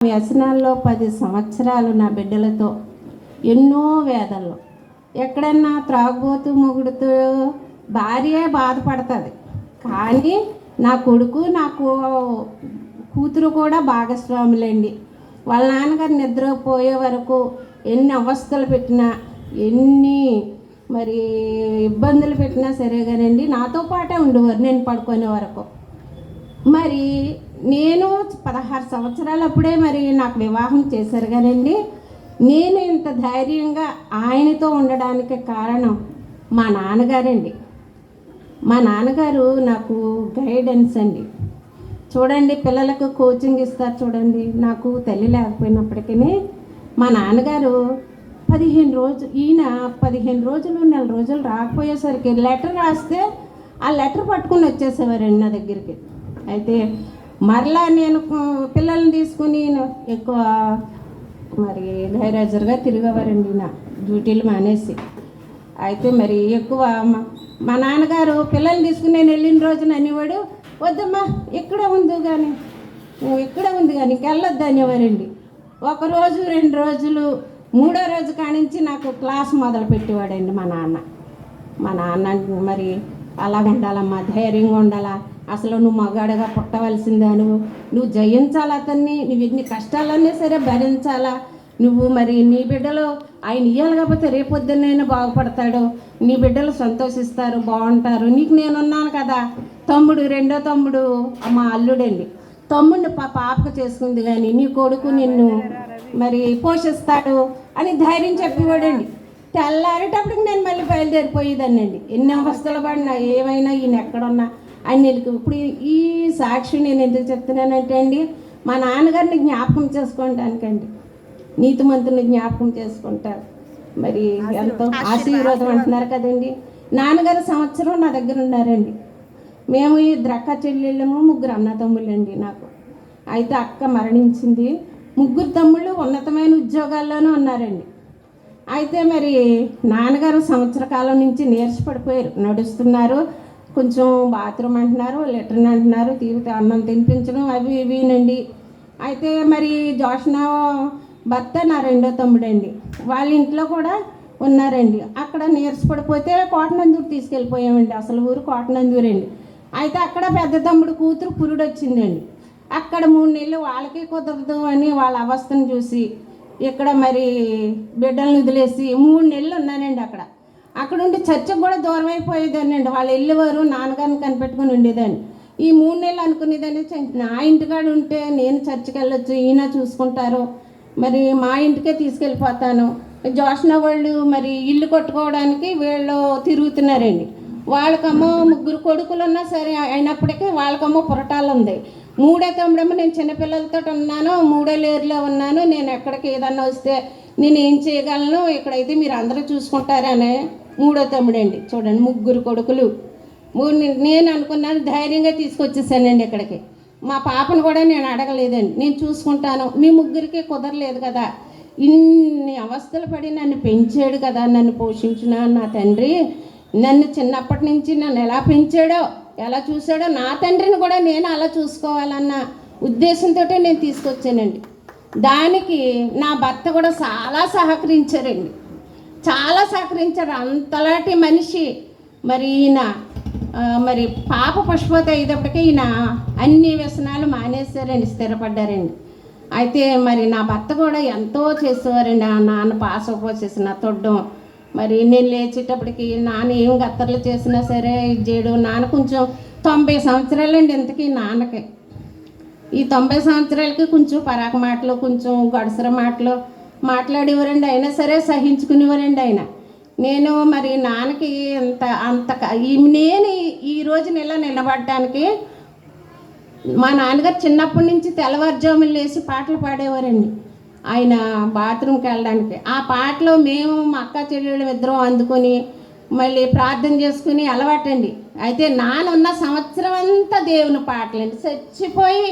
వ్యసనాల్లో 10 సంవత్సరాలు నా బిడ్డలతో ఎన్నో వేదనలు. ఎక్కడన్నా త్రాగుబోతూ మొగుడుతూ భార్యే బాధపడుతుంది, కానీ నా కొడుకు నాకు కూతురు కూడా భాగస్వాములండి. వాళ్ళ నాన్నగారు నిద్రపోయే వరకు ఎన్ని అవస్థలు పెట్టినా, ఎన్ని మరి ఇబ్బందులు పెట్టినా సరే కానండి నాతో పాటే ఉండేవారు నేను పడుకునే వరకు. మరి నేను 16 సంవత్సరాలు అప్పుడే మరి నాకు వివాహం చేశారు కానండి. నేను ఇంత ధైర్యంగా ఆయనతో ఉండడానికి కారణం మా నాన్నగారండి. మా నాన్నగారు నాకు గైడెన్స్ అండి. చూడండి, పిల్లలకు కోచింగ్ ఇస్తారు చూడండి. నాకు తల్లి లేకపోయినప్పటికీ మా నాన్నగారు 15 రోజులు నెల రోజులు రాకపోయేసరికి లెటర్ రాస్తే ఆ లెటర్ పట్టుకుని వచ్చేసేవారండి నా దగ్గరికి. అయితే మరలా నేను పిల్లల్ని తీసుకుని ఎక్కువ మరి గైరాజర్గా తిరిగేవారండి నా డ్యూటీలు మానేసి. అయితే మరి ఎక్కువ మా నాన్నగారు పిల్లల్ని తీసుకుని నేను వెళ్ళిన రోజున అనేవాడు, వద్దమ్మా ఇక్కడే ఉంది కానీ ఇంకెళ్ళొద్దు అనేవారండి. 1 రోజు 2 రోజులు 3వ రోజు కానించి నాకు క్లాస్ మొదలు పెట్టేవాడండి మా నాన్న. మరి అలా ఉండాలమ్మా, ధైర్యంగా ఉండాలా, అసలు నువ్వు మగాడగా పుట్టవలసిందా, నువ్వు జయించాలి అతన్ని, నువ్వు ఎన్ని కష్టాలన్నీ సరే భరించాలా, నువ్వు మరి నీ బిడ్డలు ఆయన ఇవ్వాలి కాకపోతే రేపొద్దునైనా బాగుపడతాడు, నీ బిడ్డలు సంతోషిస్తారు, బాగుంటారు, నీకు నేనున్నాను కదా. రెండో తమ్ముడు మా అల్లుడండి, తమ్ముడిని పాపకు చేసుకుంది కానీ నీ కొడుకు నిన్ను మరి పోషిస్తాడు అని ధైర్యం చెప్పేవాడండి. తెల్లారేటప్పటికి నేను మళ్ళీ బయలుదేరిపోయేదాన్ని అండి. ఎన్ని అవస్థలు పడినా ఏమైనా ఈయన ఎక్కడున్నా అన్నిటికి. ఇప్పుడు ఈ సాక్షి నేను ఎందుకు చెప్తున్నానంటే అండి, మా నాన్నగారిని జ్ఞాపకం చేసుకోవడానికండి. నీతిమంతుని జ్ఞాపకం చేసుకుంటారు, మరి ఎంతో ఆశీర్వాదం అంటున్నారు కదండి. నాన్నగారు సంవత్సరం నా దగ్గర ఉన్నారండి. మేము ఈ ద్రక్క చెల్లెళ్ళము, 3 అన్నతమ్ముళ్ళండి నాకు. అయితే అక్క మరణించింది. 3 తమ్ముళ్ళు ఉన్నతమైన ఉద్యోగాల్లోనూ ఉన్నారండి. అయితే మరి నాన్నగారు సంవత్సర కాలం నుంచి నీరసపడిపోయారు, నడుస్తున్నారు, కొంచెం బాత్రూమ్ అంటున్నారు, లెటర్న్ అంటున్నారు, అన్నం తినిపించడం అవి ఇవినండి. అయితే మరి జోష్న భర్త నా 2వ తమ్ముడండి, వాళ్ళ ఇంట్లో కూడా ఉన్నారండి. అక్కడ నీరసపడిపోతే కోటనందూరు తీసుకెళ్ళిపోయామండి. అసలు ఊరు కోటనందూరండి. అయితే అక్కడ పెద్ద తమ్ముడు కూతురు పురుడు వచ్చిందండి. అక్కడ 3 నెలలు వాళ్ళకి కుదరదు అని వాళ్ళ అవస్థను చూసి ఇక్కడ మరి బిడ్డలను వదిలేసి 3 నెలలు ఉన్నానండి అక్కడ ఉండి చర్చకు కూడా దూరం అయిపోయేదాన్ని అండి. వాళ్ళు వెళ్ళేవారు, నాన్నగారిని కనిపెట్టుకుని ఉండేదాన్ని. ఈ 3 నెలలు అనుకునేదాన్ని, నా ఇంటికాడ ఉంటే నేను చర్చికి వెళ్ళొచ్చు, ఈయన చూసుకుంటారు, మరి మా ఇంటికే తీసుకెళ్ళిపోతాను. జోష్న వాళ్ళు మరి ఇల్లు కొట్టుకోవడానికి వీళ్ళు తిరుగుతున్నారండి. వాళ్ళకమ్మో 3 కొడుకులు ఉన్నా సరే అయినప్పటికీ వాళ్ళకమ్మో పురటాలు ఉంది. 3వ తమ్ముడేమో నేను చిన్నపిల్లలతో ఉన్నాను, 3వ లేరులో ఉన్నాను, నేను ఎక్కడికి ఏదన్నా వస్తే నేను ఏం చేయగలను, ఇక్కడైతే మీరు అందరూ చూసుకుంటారనే 3వ తమ్ముడండి. చూడండి, 3 కొడుకులు. నేను అనుకున్నాను, ధైర్యంగా తీసుకొచ్చేసానండి ఇక్కడికి. మా పాపను కూడా నేను అడగలేదండి, నేను చూసుకుంటాను, మీ 3కి కుదరలేదు కదా, ఇన్ని అవస్థలు పడి నన్ను పెంచాడు కదా, నన్ను పోషించిన నా తండ్రి, నన్ను చిన్నప్పటి నుంచి నన్ను ఎలా పెంచాడో ఎలా చూశాడో నా తండ్రిని కూడా నేను అలా చూసుకోవాలన్న ఉద్దేశంతో నేను తీసుకొచ్చానండి. దానికి నా భర్త కూడా చాలా సహకరించారండి, చాలా సహకరించారు. అంతలాంటి మనిషి మరి ఈయన మరి పాప పుష్పత అయ్యేటప్పటికీ ఈయన అన్ని వ్యసనాలు మానేశారండి, స్థిరపడ్డారండి. అయితే మరి నా భర్త కూడా ఎంతో చేసేవారండి. ఆ నాన్న పాస పోసేసిన తొడ్డం, మరి నేను లేచేటప్పటికి నాన్న ఏం గత్తర్లు చేసినా సరే ఇది చేయడం. నాన్న కొంచెం 90 సంవత్సరాలండి ఇంతకీ నాన్నకి. ఈ 90 సంవత్సరాలకి కొంచెం పరాక మాటలు, కొంచెం గడుసర మాటలు మాట్లాడేవారండి. అయినా సరే సహించుకునేవారండి ఆయన. నేను మరి నాన్నకి నేను ఈ రోజున ఇలా నిలబడటానికి మా నాన్నగారు చిన్నప్పటి నుంచి తెల్లవారుజాములు లేచి పాటలు పాడేవారండి ఆయన బాత్రూమ్కి వెళ్ళడానికి. ఆ పాటలో మేము మా అక్క చెల్లెళ్ళు ఇద్దరం అందుకొని మళ్ళీ ప్రార్థన చేసుకుని అలవాటండి. అయితే నాన్న సంవత్సరం అంతా దేవుని పాటలండి. చచ్చిపోయి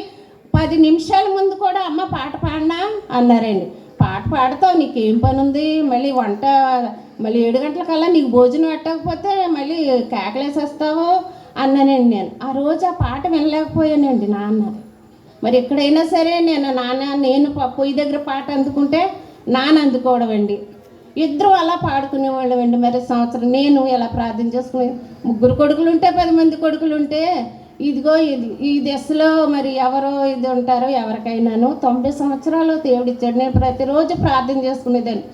10 నిమిషాల ముందు కూడా అమ్మ పాట పాడినా అన్నారండి. పాట పాడతావు, నీకేం పని ఉంది, మళ్ళీ వంట మళ్ళీ 7 గంటలకల్లా నీకు భోజనం పెట్టకపోతే మళ్ళీ కేకలేసేస్తావు అన్నానండి. నేను ఆ రోజు ఆ పాట వినలేకపోయానండి. నాన్న మరి ఎక్కడైనా సరే నేను పొయ్యి దగ్గర పాట అందుకుంటే నాన్న అందుకోవడం అండి. ఇద్దరు అలా పాడుకునేవాళ్ళం అండి. మరి సంవత్సరం నేను ఎలా ప్రార్థన చేసుకుని 3 కొడుకులు ఉంటే 10 మంది కొడుకులు ఉంటే ఇదిగో ఈ దశలో మరి ఎవరో ఇది ఉంటారో ఎవరికైనాను 90 సంవత్సరాలు దేవుడిచ్చాడు. నేను ప్రతిరోజు ప్రార్థన చేసుకునేదాన్ని.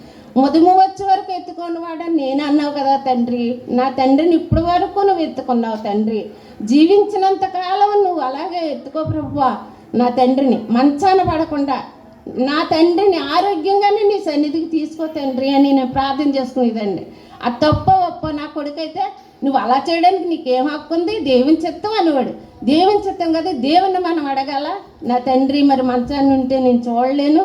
ముదుము వచ్చే వరకు ఎత్తుకున్నవాడని నేను అన్నావు కదా తండ్రి, నా తండ్రిని ఇప్పుడు వరకు నువ్వు ఎత్తుకున్నావు తండ్రి, జీవించినంత కాలం నువ్వు అలాగే ఎత్తుకో ప్రభువా నా తండ్రిని, మంచాన పడకుండా నా తండ్రిని ఆరోగ్యంగానే నీ సన్నిధికి తీసుకో తండ్రి అని నేను ప్రార్థన చేసుకునేదండి. అది తప్ప ఒప్ప నా కొడుకైతే నువ్వు అలా చేయడానికి నీకేం హక్కు ఉంది, దేవుని చిత్తం అనేవాడు. దేవుని చిత్తం కదా, దేవుని మనం అడగాల. నా తండ్రి మరి మంచాన్ని ఉంటే నేను చూడలేను,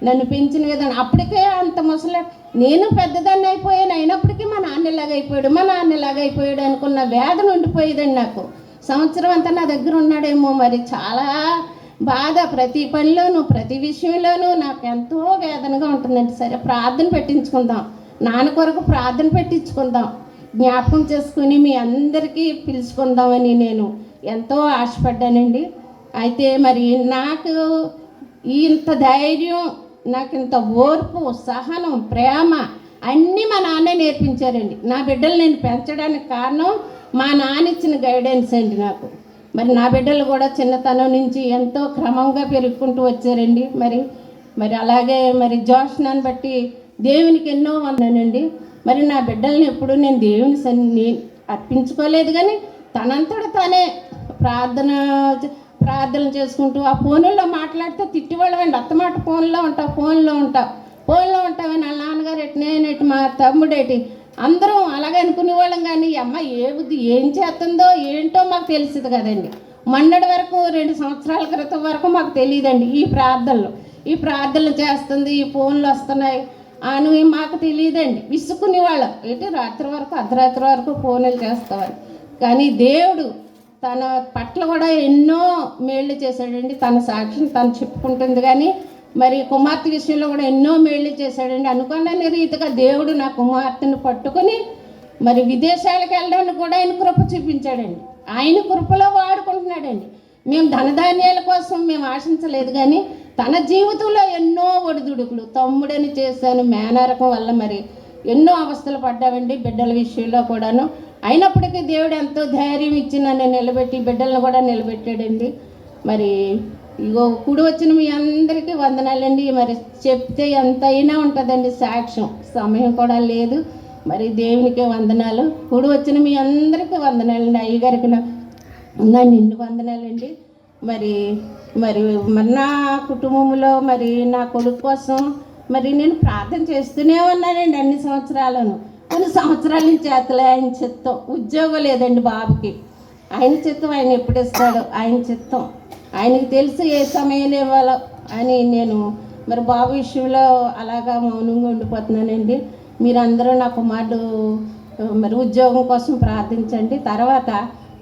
నన్ను పెంచిన విధానం అప్పటికే అంత ముసలి నేను పెద్దదాన్ని అయిపోయాను, అయినప్పటికీ మా నాన్నలాగా అయిపోయాడు అనుకున్న వేదన ఉండిపోయేదండి నాకు. సంవత్సరం అంతా నా దగ్గర ఉన్నాడేమో మరి చాలా బాధ, ప్రతి పనిలోనూ ప్రతి విషయంలోనూ నాకు ఎంతో వేదనగా ఉంటుందండి. సరే ప్రార్థన పెట్టించుకుందాం, నాన్న కొరకు ప్రార్థన పెట్టించుకుందాం, జ్ఞాపకం చేసుకుని మీ అందరికీ పిలుచుకుందామని నేను ఎంతో ఆశపడ్డానండి. అయితే మరి నాకు ఇంత ధైర్యం, నాకు ఇంత ఓర్పు, సహనం, ప్రేమ అన్నీ మా నాన్నే నేర్పించారండి. నా బిడ్డలు నేను పెంచడానికి కారణం మా నాన్న ఇచ్చిన గైడెన్స్ అండి నాకు. మరి నా బిడ్డలు కూడా చిన్నతనం నుంచి ఎంతో క్రమంగా పెరుగుకుంటూ వచ్చారండి. మరి అలాగే మరి జోష్నాన్ని బట్టి దేవునికి ఎన్నో వందనండి. మరి నా బిడ్డల్ని ఎప్పుడు నేను దేవుని అర్పించుకోలేదు, కానీ తనంతట తానే ప్రార్థనలు చేసుకుంటూ ఆ ఫోన్లో మాట్లాడితే తిట్టివాళ్ళమండి. అత్తమాట ఫోన్లో ఉంటావని వాళ్ళ నాన్నగారు ఎటు, నేను ఎటు, మా తమ్ముడేటి అందరం అలాగే అనుకునేవాళ్ళం. కానీ అమ్మ ఏం చేస్తుందో ఏంటో మాకు తెలిసింది కదండి. మొన్నటి వరకు 2 సంవత్సరాల క్రితం వరకు మాకు తెలియదండి ఈ ప్రార్థనలు చేస్తుంది, ఈ ఫోన్లు వస్తున్నాయి అని మాకు తెలియదండి. విసుక్కునేవాళ్ళం, అర్ధరాత్రి వరకు ఫోన్లు చేస్తామని. కానీ దేవుడు తన పట్ల కూడా ఎన్నో మేళ్ళు చేశాడండి. తన సాక్షిని తను చెప్పుకుంటుంది. కానీ మరి కుమార్తె విషయంలో కూడా ఎన్నో మేళ్ళు చేశాడండి. అనుకున్న రీతిగా దేవుడు నా కుమార్తెను పట్టుకుని మరి విదేశాలకు వెళ్ళడానికి కూడా ఆయన కృప చూపించాడండి. ఆయన కృపలో వాడుకుంటున్నాడండి. మేము ధనధాన్యాల కోసం మేము ఆశించలేదు, కానీ తన జీవితంలో ఎన్నో ఒడిదుడుకులు, తమ్ముడని చేశాను, మేనరకం వల్ల మరి ఎన్నో అవస్థలు పడ్డామండి బిడ్డల విషయంలో కూడాను. అయినప్పటికీ దేవుడు ఎంతో ధైర్యం ఇచ్చి నన్ను నిలబెట్టి బిడ్డలను కూడా నిలబెట్టాడండి. మరి ఇగో కూడి వచ్చిన మీ అందరికీ వందనాలండి. మరి చెప్తే ఎంతైనా ఉంటుందండి సాక్ష్యం, సమయం కూడా లేదు. మరి దేవునికే వందనాలు. కూడి వచ్చిన మీ అందరికీ వందనాలండి. అయ్యగారికి నా నిండు వందనాలండి. మరి నా కుటుంబంలో మరి నా కొడుకు కోసం మరి నేను ప్రార్థన చేస్తూనే ఉన్నానండి అన్ని సంవత్సరాలను. కొన్ని సంవత్సరాల నుంచి చేతలే ఆయన చిత్తం. ఉద్యోగం లేదండి బాబుకి, ఆయన చిత్తం ఆయన ఎప్పుడు ఇస్తాడో ఆయన చిత్తం ఆయనకి తెలుసు ఏ సమయం ఇవ్వాలో అని నేను మరి బాబు విషయంలో అలాగా మౌనంగా ఉండిపోతున్నానండి. మీరందరూ నా కుమారుడు మరి ఉద్యోగం కోసం ప్రార్థించండి. తర్వాత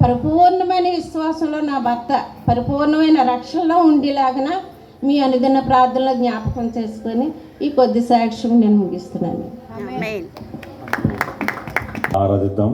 పరిపూర్ణమైన విశ్వాసంలో నా భర్త పరిపూర్ణమైన రక్షణలో ఉండేలాగా మీ అనుదిన ప్రార్థనలో జ్ఞాపకం చేసుకొని ఈ కొద్ది సాక్ష్యం నేను ముగిస్తున్నాను. ఆరాధిద్దాం.